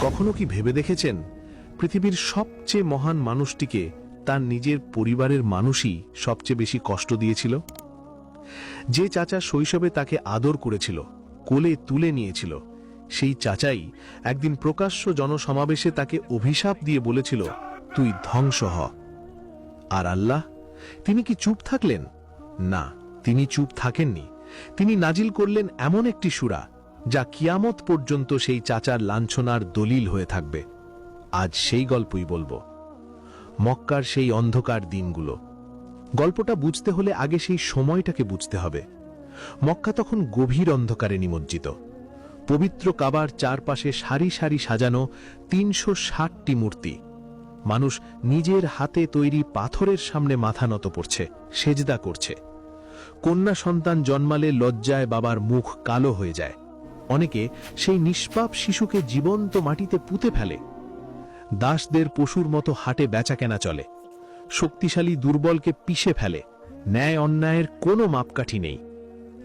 কখনো কি ভেবে দেখেছেন পৃথিবীর সবচেয়ে মহান মানুষটিকে তার নিজের পরিবারের মানুষই সবচেয়ে বেশি কষ্ট দিয়েছিল? যে চাচা শৈশবে তাকে আদর করেছিল, কোলে তুলে নিয়েছিল, সেই চাচাই একদিন প্রকাশ্য জনসমাবেশে তাকে অভিশাপ দিয়ে বলেছিল, তুই ধ্বংস হ। আর আল্লাহ, তিনি কি চুপ থাকলেন? না, তিনি চুপ থাকেননি। তিনি নাজিল করলেন এমন একটি সূরা যা কিয়ামত পর্যন্ত সেই চাচার লাঞ্ছনার দলিল হয়ে থাকবে। আজ সেই গল্পই বলবো, মক্কার সেই অন্ধকার দিনগুলো। গল্পটা বুঝতে হলে আগে সেই সময়টাকে বুঝতে হবে। মক্কা তখন গভীর অন্ধকারে নিমজ্জিত। পবিত্র কাবার চারপাশে সারি সারি সাজানো ৩৬০টি মূর্তি। মানুষ নিজের হাতে তৈরি পাথরের সামনে মাথা নত করছে, সেজদা করছে। কন্যা সন্তান জন্মালে লজ্জায় বাবার মুখ কালো হয়ে যায়। অনেকে সেই নিষ্পাপ শিশুকে জীবন্ত মাটিতে পুঁতে ফেলে। দাসদের পশুর মতো হাটে বেচাকেনা চলে। শক্তিশালী দুর্বলকে পিষে ফেলে। ন্যায় অন্যায়ের কোনো মাপকাঠি নেই।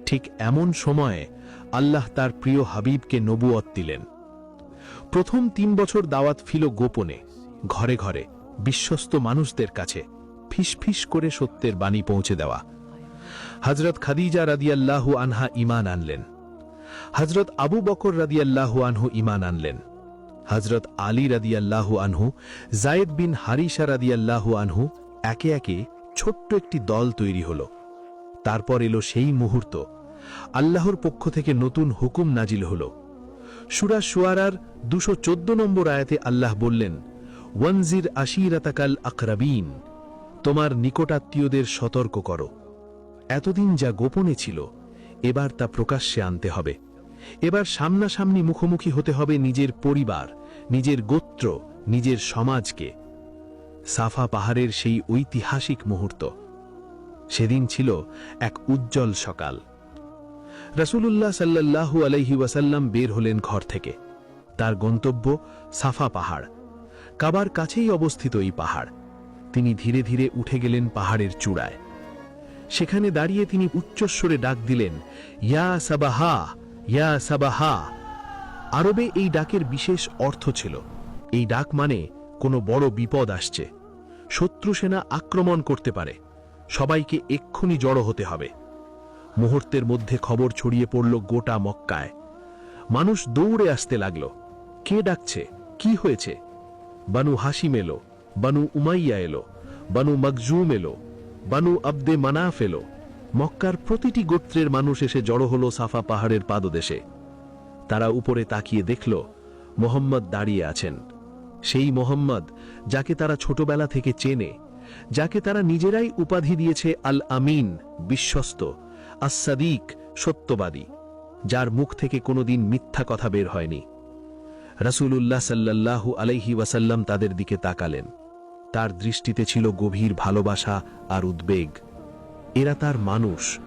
ঠিক এমন সময়ে আল্লাহ তার প্রিয় হাবিবকে নবুয়ত দিলেন। প্রথম ৩ বছর দাওয়াত ছিল গোপনে, ঘরে ঘরে, বিশ্বস্ত মানুষদের কাছে, ফিসফিস করে সত্যের বাণী পৌঁছে দেওয়া। হযরত খাদিজা রাদিয়াল্লাহু আনহা ঈমান আনলেন। হযরত আবু বকর রাদিয়াল্লাহু আনহু ঈমান আনলেন। হযরত আলী রাদিয়াল্লাহু আনহু, যায়েদ বিন হারিসা রাদিয়াল্লাহু আনহু, একে একে ছোট্ট একটি দল তৈরি হল। তারপর এলো সেই মুহূর্ত, আল্লাহর পক্ষ থেকে নতুন হুকুম নাজিল হল। সূরা শুআরার ২১৪ নম্বর আয়াতে আল্লাহ বললেন, ওয়ানজির আশিরাতাকাল আকরাবিন, তোমার নিকটাত্মীয়দের সতর্ক করো। এতদিন যা গোপনে ছিল, এবার তা প্রকাশ্যে আনতে হবে। এবার সামনাসামনি মুখোমুখি হতে হবে নিজের পরিবার, নিজের গোত্র, নিজের সমাজকে। সাফা পাহাড়ের সেই ঐতিহাসিক মুহূর্ত। সেদিন ছিল এক উজ্জ্বল সকাল। রাসূলুল্লাহ সাল্লাল্লাহু আলাইহি ওয়াসাল্লাম বের হলেন ঘর থেকে। তার গন্তব্য সাফা পাহাড়। কাবার কাছেই অবস্থিত এই পাহাড়। তিনি ধীরে ধীরে উঠে গেলেন পাহাড়ের চূড়ায়। সেখানে দাঁড়িয়ে তিনি উচ্চস্বরে ডাক দিলেন, ইয়া সাবাহা, ইয়া সাবাহা। আরবে এই ডাকের বিশেষ অর্থ ছিল। এই ডাক মানে কোনো বড় বিপদ আসছে, শত্রু সেনা আক্রমণ করতে পারে, সবাইকে এক্ষুনি জড়ো হতে হবে। মুহূর্তের মধ্যে খবর ছড়িয়ে পড়ল গোটা মক্কায়। মানুষ দৌড়ে আসতে লাগল। কে ডাকছে? কি হয়েছে? বানু হাশিম এলো, বানু উমাইয়া এলো, বানু মখজুম এলো, বানু আব্দে মানাফ এলো। মক্কার প্রতিটি গোত্রের মানুষ এসে জড়ো হলো সাফা পাহাড়ের পাদদেশে। তারা উপরে তাকিয়ে দেখল মুহাম্মদ দাঁড়িয়ে আছেন। সেই মুহাম্মদ যাকে তারা ছোটবেলা থেকে চেনে, যাকে তারা নিজেরাই উপাধি দিয়েছে আল আমিন, বিশ্বস্ত, আস-সাদিক, সত্যবাদী, যার মুখ থেকে কোনোদিন মিথ্যা কথা বের হয়নি। রাসূলুল্লাহ সাল্লাল্লাহু আলাইহি ওয়াসাল্লাম তাদের দিকে তাকালেন। তার দৃষ্টিতে ছিল গভীর ভালোবাসা আর উদ্বেগ। এরা তার মানুষ,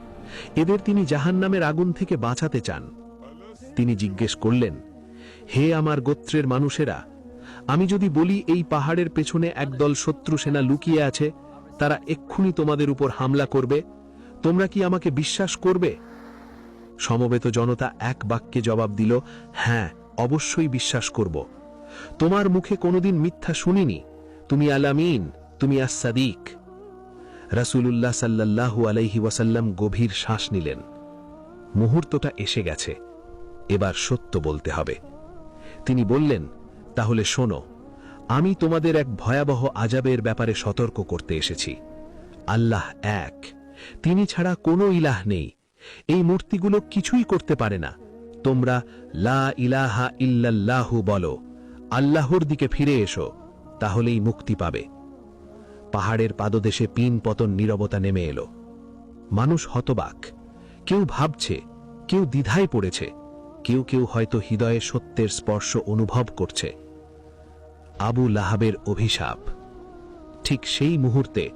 এদের তিনি জাহান্নামের আগুন থেকে বাঁচাতে চান। তিনি জিজ্ঞেস করলেন, হে আমার গোত্রের মানুষেরা, আমি যদি বলি এই পাহাড়ের পেছনে একদল শত্রু সেনা লুকিয়ে আছে, তারা এক্ষুনি তোমাদের উপর হামলা করবে, তোমরা কি আমাকে বিশ্বাস করবে? সমবেত জনতা এক বাক্যে জবাব দিল, হ্যাঁ, অবশ্যই বিশ্বাস করব। তোমার মুখে কোনোদিন মিথ্যা শুনিনি, তুমি আল আমিন, তুমি আস-সাদিক। রাসূলুল্লাহ সাল্লাল্লাহু আলাইহি ওয়াসাল্লাম গভীর শ্বাস নিলেন। মুহূর্তটা এসে গেছে, এবার সত্য বলতে হবে। তিনি বললেন, তাহলে শোনো, আমি তোমাদের এক ভয়াবহ আযাবের ব্যাপারে সতর্ক করতে এসেছি। আল্লাহ এক, তিনি ছাড়া কোনো ইলাহ নেই। এই মূর্তিগুলো কিছুই করতে পারে না। তোমরা লা ইলাহা ইল্লাল্লাহু বলো, আল্লাহর দিকে ফিরে এসো, তাহলেই মুক্তি পাবে। পাহাড়ের পাদদেশে পিন পতন নীরবতা নেমে এলো। মানুষ হতবাক। কেউ ভাবছে, কেউ দ্বিধায় পড়েছে, কেউ কেউ হয়তো হৃদয়ে সত্যের স্পর্শ অনুভব করছে। আবু লাহাবের অভিশাপ। ঠিক সেই মুহূর্তে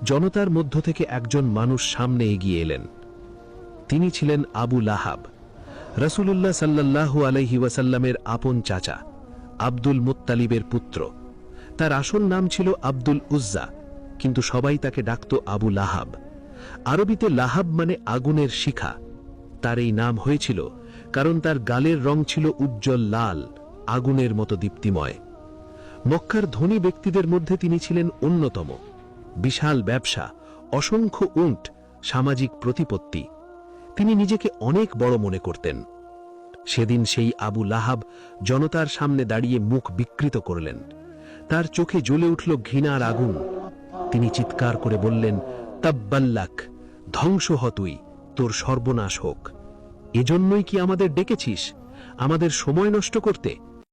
জনতার মধ্য থেকে একজন মানুষ সামনে এগিয়ে এলেন। তিনি ছিলেন আবু লাহাব, রাসূলুল্লাহ সাল্লাল্লাহু আলাইহি ওয়াসাল্লামের আপন চাচা, আব্দুল মুত্তালিবের পুত্র। তার আসল নাম ছিল আব্দুল উজ্জা, কিন্তু সবাই তাকে ডাকত আবু লাহাব। আরবিতে লাহাব মানে আগুনের শিখা। তার এই নাম হয়েছিল কারণ তার গালের রং ছিল উজ্জ্বল লাল, আগুনের মতো দীপ্তিময়। মক্কার ধনী ব্যক্তিদের মধ্যে তিনি ছিলেন অন্যতম। বিশাল ব্যবসা, অসংখ্য উট, সামাজিক প্রতিপত্তি। তিনি নিজেকে অনেক বড় মনে করতেন। সেদিন সেই আবু লাহাব জনতার সামনে দাঁড়িয়ে মুখ বিকৃত করলেন। তার চোখে জ্বলে উঠল ঘৃণার আগুন। তিনি চিৎকার করে বললেন, তাব্বাল্লাক, ধ্বংস হ তুই, তোর সর্বনাশ হোক। এজন্যই কি আমাদের ডেকেছিস, আমাদের সময় নষ্ট করতে?